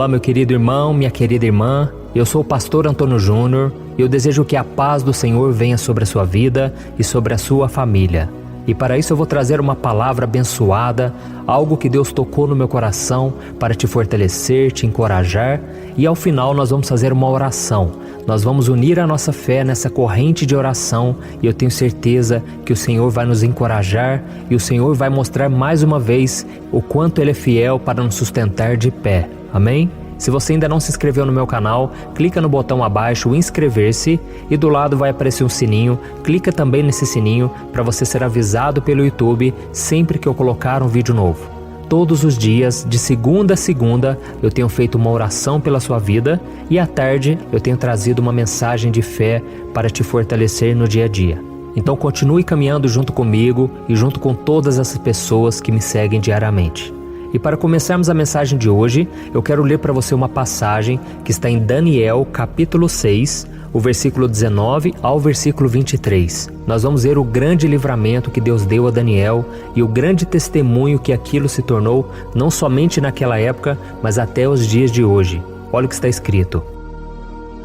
Olá, meu querido irmão, minha querida irmã, eu sou o pastor Antônio Júnior e eu desejo que a paz do Senhor venha sobre a sua vida e sobre a sua família. E para isso eu vou trazer uma palavra abençoada, algo que Deus tocou no meu coração para te fortalecer, te encorajar, e ao final nós vamos fazer uma oração. Nós vamos unir a nossa fé nessa corrente de oração e eu tenho certeza que o Senhor vai nos encorajar e o Senhor vai mostrar mais uma vez o quanto Ele é fiel para nos sustentar de pé. Amém? Se você ainda não se inscreveu no meu canal, clica no botão abaixo, inscrever-se, e do lado vai aparecer um sininho. Clica também nesse sininho para você ser avisado pelo YouTube sempre que eu colocar um vídeo novo. Todos os dias, de segunda a segunda, eu tenho feito uma oração pela sua vida e à tarde eu tenho trazido uma mensagem de fé para te fortalecer no dia a dia. Então continue caminhando junto comigo e junto com todas essas pessoas que me seguem diariamente. E para começarmos a mensagem de hoje, eu quero ler para você uma passagem que está em Daniel, capítulo 6, o versículo 19 ao versículo 23. Nós vamos ver o grande livramento que Deus deu a Daniel e o grande testemunho que aquilo se tornou, não somente naquela época, mas até os dias de hoje. Olha o que está escrito.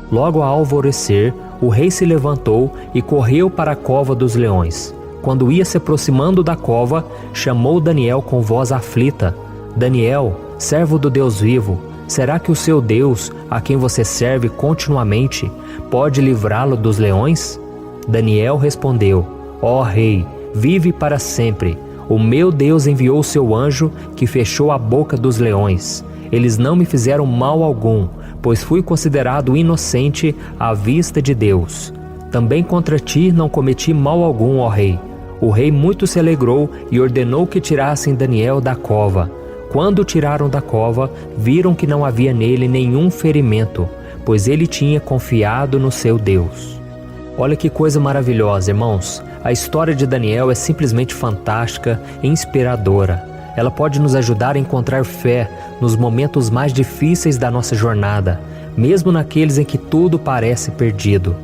Logo ao alvorecer, o rei se levantou e correu para a cova dos leões. Quando ia se aproximando da cova, chamou Daniel com voz aflita. Daniel, servo do Deus vivo, será que o seu Deus, a quem você serve continuamente, pode livrá-lo dos leões? Daniel respondeu, ó rei, vive para sempre. O meu Deus enviou o seu anjo que fechou a boca dos leões. Eles não me fizeram mal algum, pois fui considerado inocente à vista de Deus. Também contra ti não cometi mal algum, ó rei. O rei muito se alegrou e ordenou que tirassem Daniel da cova. Quando o tiraram da cova, viram que não havia nele nenhum ferimento, pois ele tinha confiado no seu Deus. Olha que coisa maravilhosa, irmãos. A história de Daniel é simplesmente fantástica e inspiradora. Ela pode nos ajudar a encontrar fé nos momentos mais difíceis da nossa jornada, mesmo naqueles em que tudo parece perdido.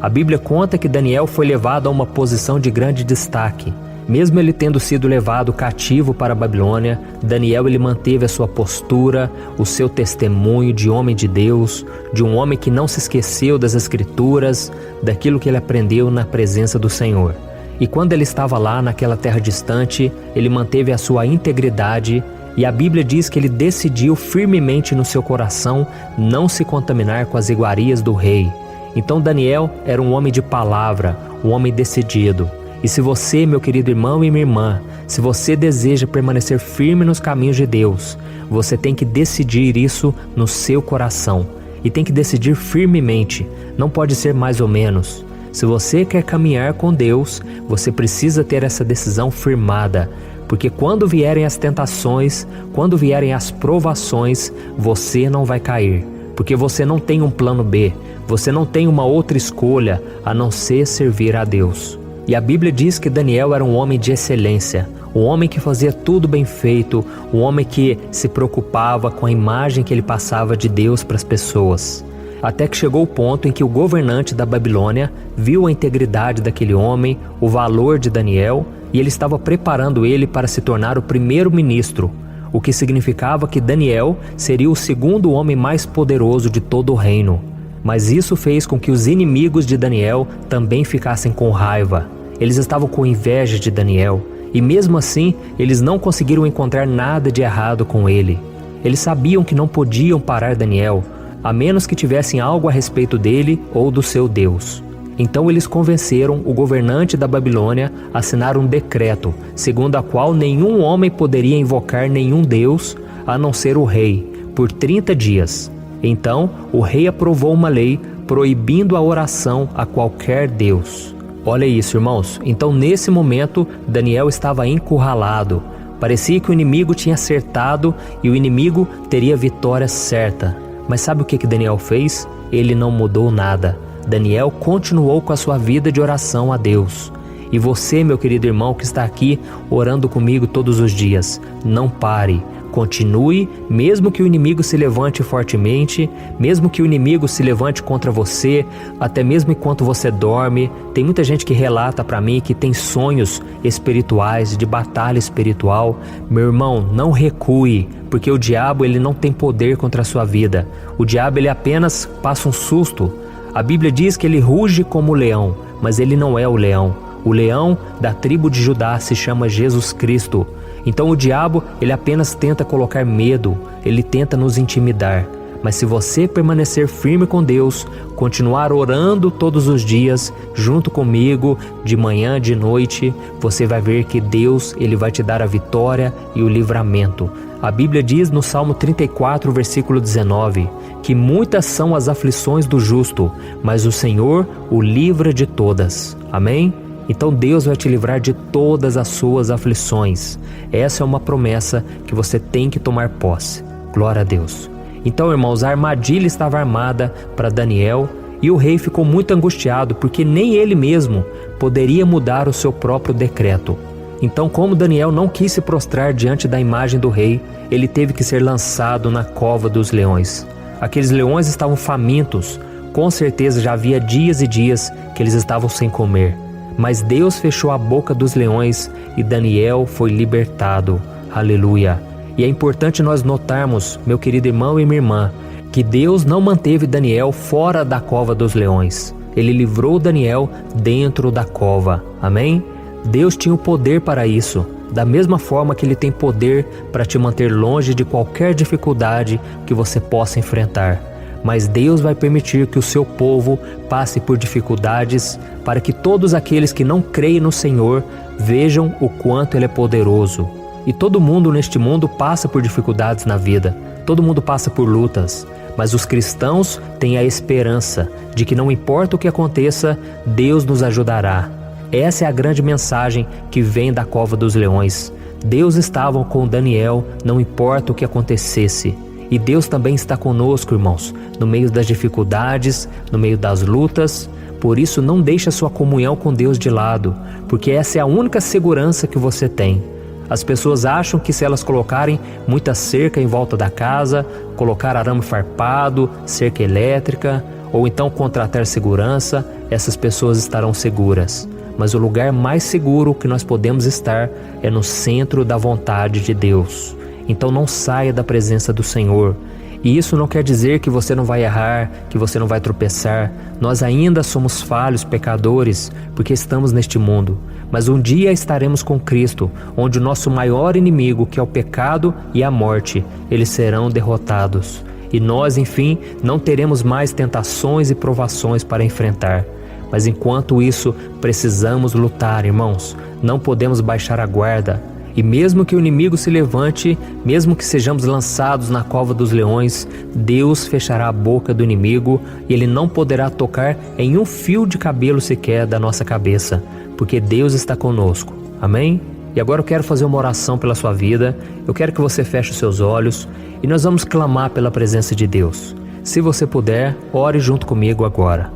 A Bíblia conta que Daniel foi levado a uma posição de grande destaque. Mesmo ele tendo sido levado cativo para a Babilônia, Daniel ele manteve a sua postura, o seu testemunho de homem de Deus, de um homem que não se esqueceu das Escrituras, daquilo que ele aprendeu na presença do Senhor. E quando ele estava lá naquela terra distante, ele manteve a sua integridade e a Bíblia diz que ele decidiu firmemente no seu coração não se contaminar com as iguarias do rei. Então Daniel era um homem de palavra, um homem decidido. E se você, meu querido irmão e minha irmã, se você deseja permanecer firme nos caminhos de Deus, você tem que decidir isso no seu coração. E tem que decidir firmemente, não pode ser mais ou menos. Se você quer caminhar com Deus, você precisa ter essa decisão firmada. Porque quando vierem as tentações, quando vierem as provações, você não vai cair. Porque você não tem um plano B, você não tem uma outra escolha a não ser servir a Deus. E a Bíblia diz que Daniel era um homem de excelência, um homem que fazia tudo bem feito, um homem que se preocupava com a imagem que ele passava de Deus para as pessoas. Até que chegou o ponto em que o governante da Babilônia viu a integridade daquele homem, o valor de Daniel, e ele estava preparando ele para se tornar o primeiro-ministro, o que significava que Daniel seria o segundo homem mais poderoso de todo o reino. Mas isso fez com que os inimigos de Daniel também ficassem com raiva. Eles estavam com inveja de Daniel e mesmo assim eles não conseguiram encontrar nada de errado com ele. Eles sabiam que não podiam parar Daniel, a menos que tivessem algo a respeito dele ou do seu Deus. Então eles convenceram o governante da Babilônia a assinar um decreto, segundo a qual nenhum homem poderia invocar nenhum Deus, a não ser o rei, por 30 dias. Então o rei aprovou uma lei proibindo a oração a qualquer Deus. Olha isso, irmãos. Então nesse momento Daniel estava encurralado. Parecia que o inimigo tinha acertado e o inimigo teria vitória certa. Mas sabe o que Daniel fez? Ele não mudou nada. Daniel continuou com a sua vida de oração a Deus. E você, meu querido irmão que está aqui orando comigo todos os dias, não pare. continue, mesmo que o inimigo se levante fortemente, mesmo que o inimigo se levante contra você, até mesmo enquanto você dorme. Tem muita gente que relata para mim que tem sonhos espirituais, de batalha espiritual. Meu irmão, não recue, porque o diabo ele não tem poder contra a sua vida. O diabo ele apenas passa um susto. A Bíblia diz que ele ruge como o leão, mas ele não é o leão. O leão da tribo de Judá se chama Jesus Cristo. Então o diabo, ele apenas tenta colocar medo, ele tenta nos intimidar. Mas se você permanecer firme com Deus, continuar orando todos os dias, junto comigo, de manhã, de noite, você vai ver que Deus, ele vai te dar a vitória e o livramento. A Bíblia diz no Salmo 34, versículo 19, que muitas são as aflições do justo, mas o Senhor o livra de todas. Amém? Então Deus vai te livrar de todas as suas aflições. Essa é uma promessa que você tem que tomar posse. Glória a Deus. Então, irmãos, a armadilha estava armada para Daniel e o rei ficou muito angustiado porque nem ele mesmo poderia mudar o seu próprio decreto. Então, como Daniel não quis se prostrar diante da imagem do rei, ele teve que ser lançado na cova dos leões. Aqueles leões estavam famintos, com certeza já havia dias e dias que eles estavam sem comer. Mas Deus fechou a boca dos leões e Daniel foi libertado. Aleluia! E é importante nós notarmos, meu querido irmão e minha irmã, que Deus não manteve Daniel fora da cova dos leões. Ele livrou Daniel dentro da cova. Amém? Deus tinha o poder para isso. Da mesma forma que Ele tem poder para te manter longe de qualquer dificuldade que você possa enfrentar. Mas Deus vai permitir que o seu povo passe por dificuldades para que todos aqueles que não creem no Senhor vejam o quanto Ele é poderoso. E todo mundo neste mundo passa por dificuldades na vida, todo mundo passa por lutas, mas os cristãos têm a esperança de que não importa o que aconteça, Deus nos ajudará. Essa é a grande mensagem que vem da cova dos leões. Deus estava com Daniel, não importa o que acontecesse. E Deus também está conosco, irmãos, no meio das dificuldades, no meio das lutas. Por isso, não deixe a sua comunhão com Deus de lado, porque essa é a única segurança que você tem. As pessoas acham que se elas colocarem muita cerca em volta da casa, colocar arame farpado, cerca elétrica, ou então contratar segurança, essas pessoas estarão seguras. Mas o lugar mais seguro que nós podemos estar é no centro da vontade de Deus. Então não saia da presença do Senhor. E isso não quer dizer que você não vai errar, que você não vai tropeçar. Nós ainda somos falhos, pecadores, porque estamos neste mundo. Mas um dia estaremos com Cristo, onde o nosso maior inimigo, que é o pecado e a morte, eles serão derrotados. E nós, enfim, não teremos mais tentações e provações para enfrentar. Mas enquanto isso, precisamos lutar, irmãos. Não podemos baixar a guarda. E mesmo que o inimigo se levante, mesmo que sejamos lançados na cova dos leões, Deus fechará a boca do inimigo e ele não poderá tocar em um fio de cabelo sequer da nossa cabeça, porque Deus está conosco. Amém? E agora eu quero fazer uma oração pela sua vida. Eu quero que você feche os seus olhos e nós vamos clamar pela presença de Deus. Se você puder, ore junto comigo agora.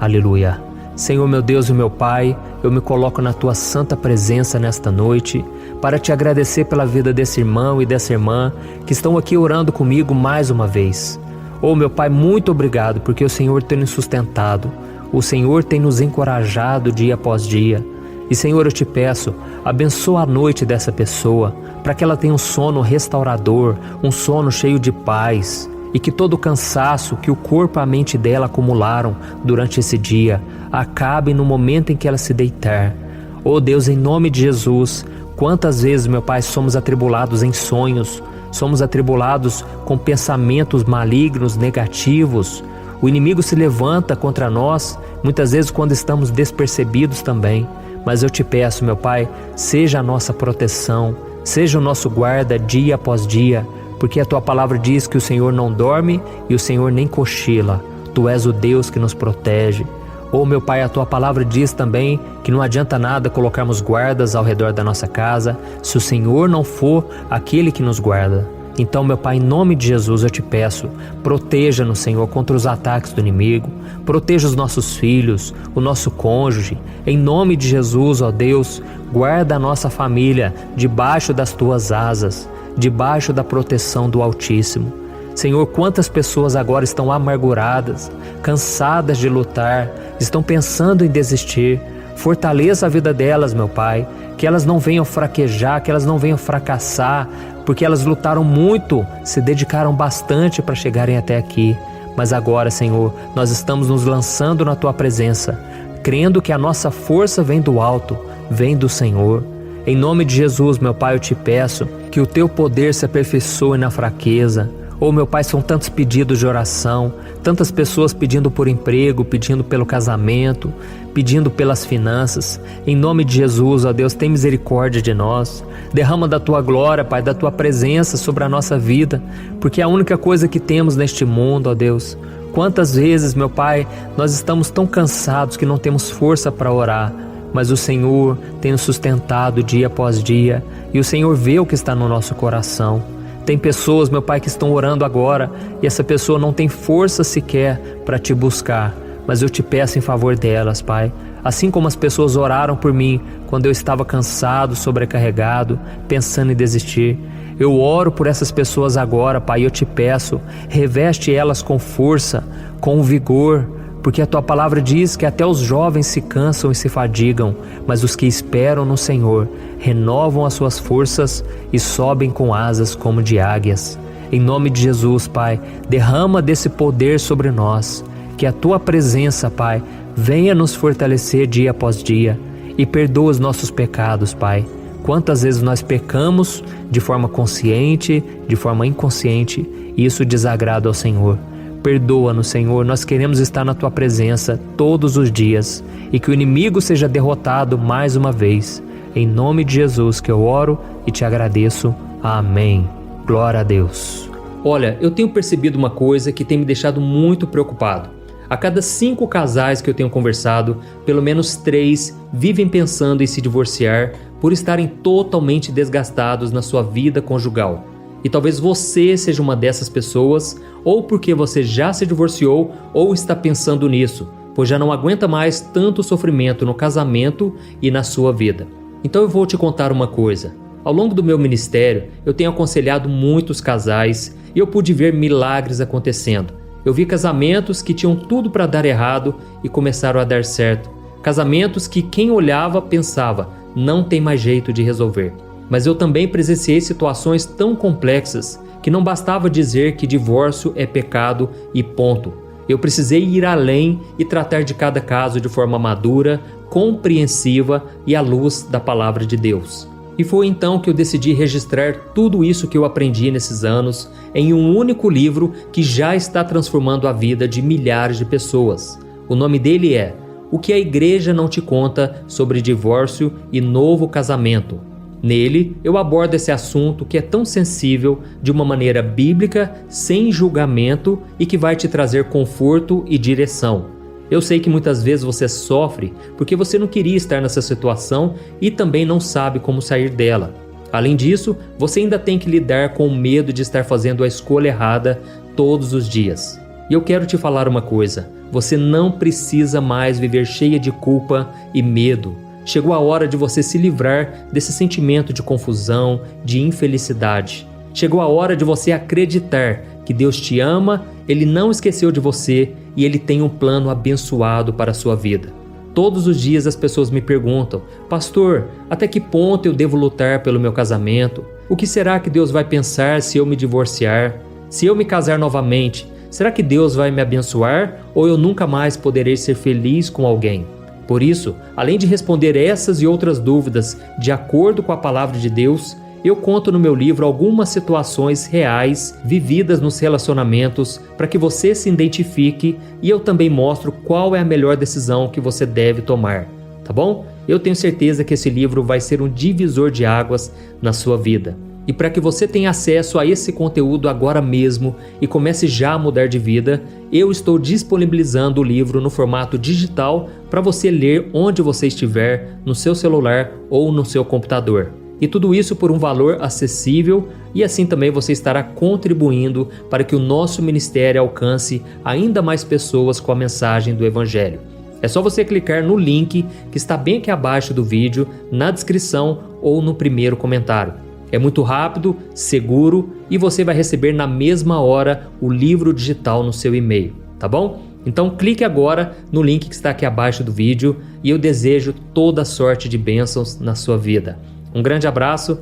Aleluia. Senhor, meu Deus e meu Pai, eu me coloco na Tua santa presença nesta noite para Te agradecer pela vida desse irmão e dessa irmã que estão aqui orando comigo mais uma vez. Oh, meu Pai, muito obrigado porque o Senhor tem nos sustentado, o Senhor tem nos encorajado dia após dia. E Senhor, eu Te peço, abençoa a noite dessa pessoa para que ela tenha um sono restaurador, um sono cheio de paz. E que todo o cansaço que o corpo e a mente dela acumularam durante esse dia acabe no momento em que ela se deitar. Oh Deus, em nome de Jesus, quantas vezes, meu Pai, somos atribulados em sonhos, somos atribulados com pensamentos malignos, negativos. O inimigo se levanta contra nós, muitas vezes quando estamos despercebidos também. Mas eu Te peço, meu Pai, seja a nossa proteção, seja o nosso guarda dia após dia, porque a Tua palavra diz que o Senhor não dorme e o Senhor nem cochila. Tu és o Deus que nos protege. Oh, meu Pai, a Tua palavra diz também que não adianta nada colocarmos guardas ao redor da nossa casa se o Senhor não for aquele que nos guarda. Então, meu Pai, em nome de Jesus eu Te peço, proteja-nos, Senhor, contra os ataques do inimigo, proteja os nossos filhos, o nosso cônjuge. Em nome de Jesus, ó Deus, guarda a nossa família debaixo das Tuas asas. debaixo da proteção do Altíssimo. Senhor, quantas pessoas agora estão amarguradas, cansadas de lutar, estão pensando em desistir. Fortaleça a vida delas, meu Pai, que elas não venham fraquejar, que elas não venham fracassar, porque elas lutaram muito, se dedicaram bastante para chegarem até aqui. Mas agora, Senhor, nós estamos nos lançando na Tua presença, crendo que a nossa força vem do alto, vem do Senhor. Em nome de Jesus, meu Pai, eu te peço que o Teu poder se aperfeiçoe na fraqueza. Oh, meu Pai, são tantos pedidos de oração, tantas pessoas pedindo por emprego, pedindo pelo casamento, pedindo pelas finanças. Em nome de Jesus, ó Deus, tem misericórdia de nós. Derrama da Tua glória, Pai, da Tua presença sobre a nossa vida, porque é a única coisa que temos neste mundo, ó Deus. Quantas vezes, meu Pai, nós estamos tão cansados que não temos força para orar, mas o Senhor tem nos sustentado dia após dia, e o Senhor vê o que está no nosso coração. Tem pessoas, meu Pai, que estão orando agora e essa pessoa não tem força sequer para Te buscar, mas eu te peço em favor delas, Pai. Assim como as pessoas oraram por mim quando eu estava cansado, sobrecarregado, pensando em desistir, eu oro por essas pessoas agora, Pai, e eu te peço, reveste elas com força, com vigor, porque a Tua palavra diz que até os jovens se cansam e se fadigam, mas os que esperam no Senhor renovam as suas forças e sobem com asas como de águias. Em nome de Jesus, Pai, derrama desse poder sobre nós, que a Tua presença, Pai, venha nos fortalecer dia após dia e perdoa os nossos pecados, Pai. Quantas vezes nós pecamos de forma consciente, de forma inconsciente, e isso desagrada ao Senhor. Perdoa-nos, Senhor, nós queremos estar na Tua presença todos os dias e que o inimigo seja derrotado mais uma vez. Em nome de Jesus que eu oro e te agradeço. Amém. Glória a Deus. Olha, eu tenho percebido uma coisa que tem me deixado muito preocupado. A cada 5 casais que eu tenho conversado, pelo menos 3 vivem pensando em se divorciar por estarem totalmente desgastados na sua vida conjugal. E talvez você seja uma dessas pessoas, ou porque você já se divorciou ou está pensando nisso, pois já não aguenta mais tanto sofrimento no casamento e na sua vida. Então eu vou te contar uma coisa. Ao longo do meu ministério, eu tenho aconselhado muitos casais e eu pude ver milagres acontecendo. Eu vi casamentos que tinham tudo para dar errado e começaram a dar certo. Casamentos que quem olhava pensava, não tem mais jeito de resolver. Mas eu também presenciei situações tão complexas que não bastava dizer que divórcio é pecado e ponto. Eu precisei ir além e tratar de cada caso de forma madura, compreensiva e à luz da palavra de Deus. E foi então que eu decidi registrar tudo isso que eu aprendi nesses anos em um único livro que já está transformando a vida de milhares de pessoas. O nome dele é O que a Igreja Não Te Conta sobre Divórcio e Novo Casamento. Nele, eu abordo esse assunto que é tão sensível de uma maneira bíblica, sem julgamento e que vai te trazer conforto e direção. Eu sei que muitas vezes você sofre porque você não queria estar nessa situação e também não sabe como sair dela. Além disso, você ainda tem que lidar com o medo de estar fazendo a escolha errada todos os dias. E eu quero te falar uma coisa, você não precisa mais viver cheia de culpa e medo. Chegou a hora de você se livrar desse sentimento de confusão, de infelicidade. Chegou a hora de você acreditar que Deus te ama, Ele não esqueceu de você e Ele tem um plano abençoado para a sua vida. Todos os dias as pessoas me perguntam, pastor, até que ponto eu devo lutar pelo meu casamento? O que será que Deus vai pensar se eu me divorciar? Se eu me casar novamente, será que Deus vai me abençoar ou eu nunca mais poderei ser feliz com alguém? Por isso, além de responder essas e outras dúvidas de acordo com a palavra de Deus, eu conto no meu livro algumas situações reais vividas nos relacionamentos para que você se identifique e eu também mostro qual é a melhor decisão que você deve tomar, tá bom? Eu tenho certeza que esse livro vai ser um divisor de águas na sua vida. E para que você tenha acesso a esse conteúdo agora mesmo e comece já a mudar de vida, eu estou disponibilizando o livro no formato digital para você ler onde você estiver, no seu celular ou no seu computador. E tudo isso por um valor acessível e assim também você estará contribuindo para que o nosso ministério alcance ainda mais pessoas com a mensagem do Evangelho. É só você clicar no link que está bem aqui abaixo do vídeo, na descrição ou no primeiro comentário. É muito rápido, seguro e você vai receber na mesma hora o livro digital no seu e-mail, tá bom? Então clique agora no link que está aqui abaixo do vídeo e eu desejo toda sorte de bênçãos na sua vida. Um grande abraço